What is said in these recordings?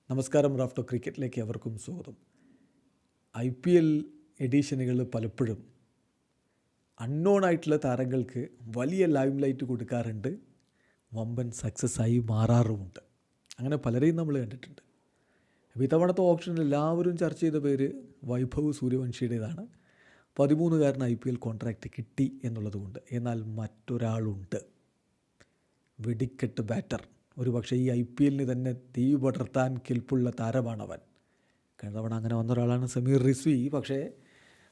നമസ്കാരം. റാഫ്റ്റോ ക്രിക്കറ്റിലേക്ക് അവർക്കും സ്വാഗതം. IPL എഡിഷനുകൾ പലപ്പോഴും അൺനോൺ ആയിട്ടുള്ള താരങ്ങൾക്ക് വലിയ ലൈം ലൈറ്റ് കൊടുക്കാറുണ്ട്, വമ്പൻ സക്സസ് ആയി മാറാറുമുണ്ട്. അങ്ങനെ പലരെയും നമ്മൾ കണ്ടിട്ടുണ്ട്. അപ്പോൾ ഇത്തവണത്തെ ഓപ്ഷനിൽ എല്ലാവരും ചർച്ച ചെയ്ത പേര് വൈഭവ് സൂര്യവംശിയുടേതാണ്. 13-കാരന് IPL കോൺട്രാക്റ്റ് കിട്ടി എന്നുള്ളതുകൊണ്ട്. എന്നാൽ മറ്റൊരാളുണ്ട്, വെടിക്കെട്ട് ബാറ്റർ. ഒരു പക്ഷേ ഈ IPL തന്നെ തീ പടർത്താൻ കെൽപ്പുള്ള താരമാണവൻ. കഴിഞ്ഞ തവണ അങ്ങനെ വന്ന ഒരാളാണ് സമീർ റിസ്വി. പക്ഷേ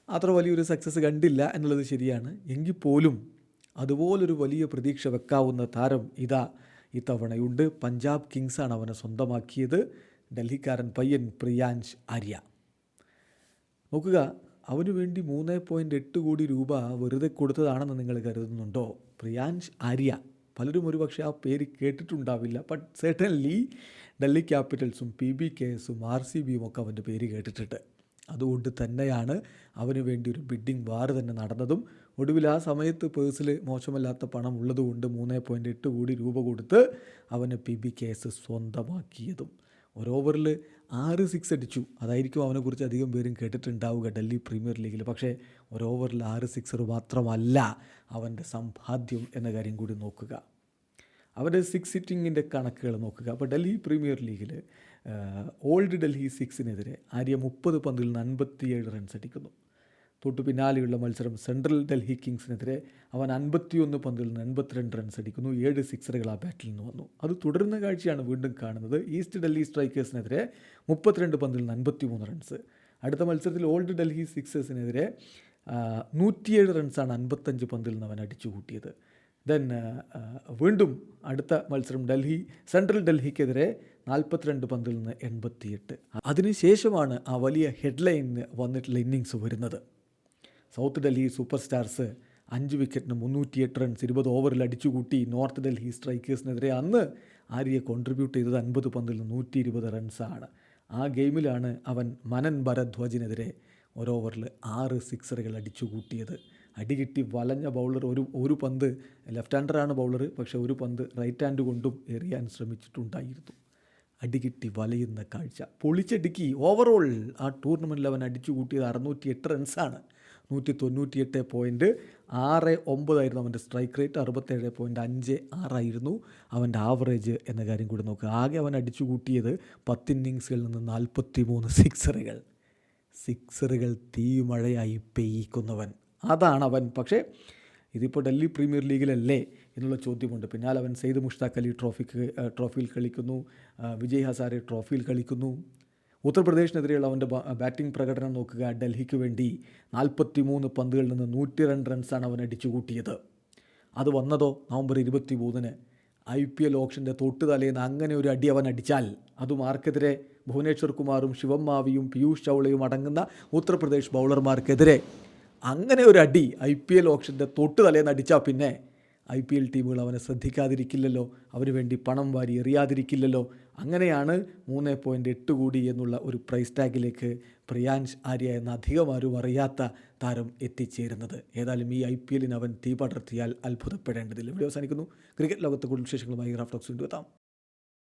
അത്ര വലിയൊരു സക്സസ് കണ്ടില്ല എന്നുള്ളത് ശരിയാണ്. എങ്കിൽ പോലും അതുപോലൊരു വലിയ പ്രതീക്ഷ വെക്കാവുന്ന താരം ഇത്തവണയുണ്ട്. പഞ്ചാബ് കിങ്സാണ് അവനെ സ്വന്തമാക്കിയത്. ഡൽഹിക്കാരൻ പയ്യൻ പ്രിയാൻഷ് ആര്യ. നോക്കുക, അവന് വേണ്ടി 3.8 കോടി രൂപ വെറുതെ കൊടുത്തതാണെന്ന് നിങ്ങൾ കരുതുന്നുണ്ടോ? പ്രിയാൻഷ് ആര്യ, പലരും ഒരുപക്ഷെ ആ പേര് കേട്ടിട്ടുണ്ടാവില്ല. ബട്ട് സെർട്ടൻലി ഡൽഹി ക്യാപിറ്റൽസും PBKSും RCBയും ഒക്കെ അവൻ്റെ പേര് കേട്ടിട്ടുണ്ട്. അതുകൊണ്ട് തന്നെയാണ് അവന് വേണ്ടി ഒരു ബിഡ്ഡിംഗ് വാർ തന്നെ നടന്നതും. ഒടുവിൽ ആ സമയത്ത് പേഴ്സിൽ മോശമല്ലാത്ത പണം ഉള്ളതുകൊണ്ട് 3.8 കോടി രൂപ കൊടുത്ത് അവന് PBKS സ്വന്തമാക്കിയതും. ഒരു ഓവറിൽ 6 സിക്സ് അടിച്ചു. അതായിരിക്കും അവനെക്കുറിച്ച് അധികം പേരും കേട്ടിട്ടുണ്ടാവുക ഡൽഹി പ്രീമിയർ ലീഗിൽ. പക്ഷേ ഒരു ഓവറിൽ 6 സിക്സർ മാത്രമല്ല അവൻ്റെ സമ്പാദ്യം എന്ന കാര്യം കൂടി നോക്കുക. അവൻ്റെ 6 സിറ്റിങ്ങിൻ്റെ കണക്കുകൾ നോക്കുക. അപ്പോൾ ഡൽഹി പ്രീമിയർ ലീഗിൽ ഓൾഡ് ഡൽഹി 6-നെതിരെ ആര്യ 30 പന്തിൽ നിന്ന് 57 റൺസ് അടിക്കുന്നു. തൊട്ടു പിന്നാലെയുള്ള മത്സരം സെൻട്രൽ ഡൽഹി കിങ്സിനെതിരെ അവൻ 51 പന്തിൽ നിന്ന് 82 റൺസ് അടിക്കുന്നു. 7 സിക്സറുകൾ ആ ബാറ്റിൽ നിന്ന് വന്നു. അത് തുടരുന്ന കാഴ്ചയാണ് വീണ്ടും കാണുന്നത്. ഈസ്റ്റ് ഡൽഹി സ്ട്രൈക്കേഴ്സിനെതിരെ 32 പന്തിൽ നിന്ന് 53 റൺസ്. അടുത്ത മത്സരത്തിൽ ഓൾഡ് ഡൽഹി സിക്സേഴ്സിനെതിരെ 107 റൺസാണ് 55 പന്തിൽ നിന്ന് അവൻ അടിച്ചു കൂട്ടിയത്. ദെൻ വീണ്ടും അടുത്ത മത്സരം സെൻട്രൽ ഡൽഹിക്കെതിരെ 42 പന്തിൽ നിന്ന് 88. അതിനുശേഷമാണ് ആ വലിയ ഹെഡ്ലൈനിന് വന്നിട്ടുള്ള ഇന്നിങ്സ് വരുന്നത്. സൗത്ത് ഡൽഹി സൂപ്പർ സ്റ്റാർസ് 5 വിക്കറ്റിന് 308 റൺസ് 20 ഓവറിൽ അടിച്ചുകൂട്ടി നോർത്ത് ഡൽഹി സ്ട്രൈക്കേഴ്സിനെതിരെ. അന്ന് ആര്യ കോൺട്രിബ്യൂട്ട് ചെയ്തത് 50 പന്തിൽ നിന്ന് 120 റൺസാണ്. ആ ഗെയിമിലാണ് അവൻ മനൻ ഭരദ്വാജിനെതിരെ ഒരു ഓവറിൽ 6 സിക്സറുകൾ അടിച്ചു കൂട്ടിയത്. അടികിട്ടി വലഞ്ഞ ബൗളർ. ഒരു പന്ത് ലെഫ്റ്റ് ഹാൻഡറാണ് ബൗളർ, പക്ഷേ ഒരു പന്ത് റൈറ്റ് ഹാൻഡ് കൊണ്ടും എറിയാൻ ശ്രമിച്ചിട്ടുണ്ടായിരുന്നു. അടികിട്ടി വലയുന്ന കാഴ്ച, പൊളിച്ചടുക്കി. ഓവറോൾ ആ ടൂർണമെൻറ്റിൽ അവൻ അടിച്ചു കൂട്ടിയത് 608 റൺസാണ്. 198.69 ആയിരുന്നു അവൻ്റെ സ്ട്രൈക്ക് റേറ്റ്. 67.56 ആയിരുന്നു അവൻ്റെ ആവറേജ് എന്ന കാര്യം കൂടി നോക്കുക. ആകെ അവൻ അടിച്ചു കൂട്ടിയത് 10 ഇന്നിങ്സുകളിൽ നിന്ന് 43 സിക്സറുകൾ തീമഴയായി പെയ്യിക്കുന്നവൻ, അതാണവൻ. പക്ഷേ ഇതിപ്പോൾ ഡൽഹി പ്രീമിയർ ലീഗിലല്ലേ എന്നുള്ള ചോദ്യമുണ്ട്. പിന്നാലെ അവൻ സെയ്ദ് മുഷ്താഖ് അലി ട്രോഫിയിൽ കളിക്കുന്നു, വിജയ് ഹസാരെ ട്രോഫിയിൽ കളിക്കുന്നു. ഉത്തർപ്രദേശിനെതിരെയുള്ള അവൻ്റെ ബാറ്റിംഗ് പ്രകടനം നോക്കുക. ഡൽഹിക്ക് വേണ്ടി 43 പന്തുകളിൽ നിന്ന് 102 റൺസാണ് അവൻ അടിച്ചു കൂട്ടിയത്. അത് വന്നതോ നവംബർ 23-ന് IPL ഓപ്ഷൻ്റെ തൊട്ട് തലേന്ന്. അങ്ങനെ ഒരു അടി അവൻ അടിച്ചാൽ, അതും ആർക്കെതിരെ? ഭുവനേശ്വർ കുമാറും ശിവം മാവിയും പീയൂഷ് ചൗളയും അടങ്ങുന്ന ഉത്തർപ്രദേശ് ബൗളർമാർക്കെതിരെ. അങ്ങനെ ഒരു അടി IPL ഓപ്ഷൻ്റെ തൊട്ട് തലേന്ന് അടിച്ചാൽ പിന്നെ IPL ടീമുകൾ അവനെ ശ്രദ്ധിക്കാതിരിക്കില്ലല്ലോ, അവന് വേണ്ടി പണം വാരി എറിയാതിരിക്കില്ലല്ലോ. അങ്ങനെയാണ് 3.8 കോടി എന്നുള്ള ഒരു പ്രൈസ് ടാഗിലേക്ക് പ്രിയാൻഷ് ആര്യ എന്ന അധികം ആരും അറിയാത്ത താരം എത്തിച്ചേരുന്നത്. ഏതായാലും ഈ IPLന് അവൻ തീ പടർത്തിയാൽ അത്ഭുതപ്പെടേണ്ടതില്ല. ഇവിടെ അവസാനിക്കുന്നു. ക്രിക്കറ്റ് ലോകത്തെ കൂടുതൽ വിശേഷങ്ങളുമായി റാഫ്റ്റോക്സ് വീണ്ടും എത്താം.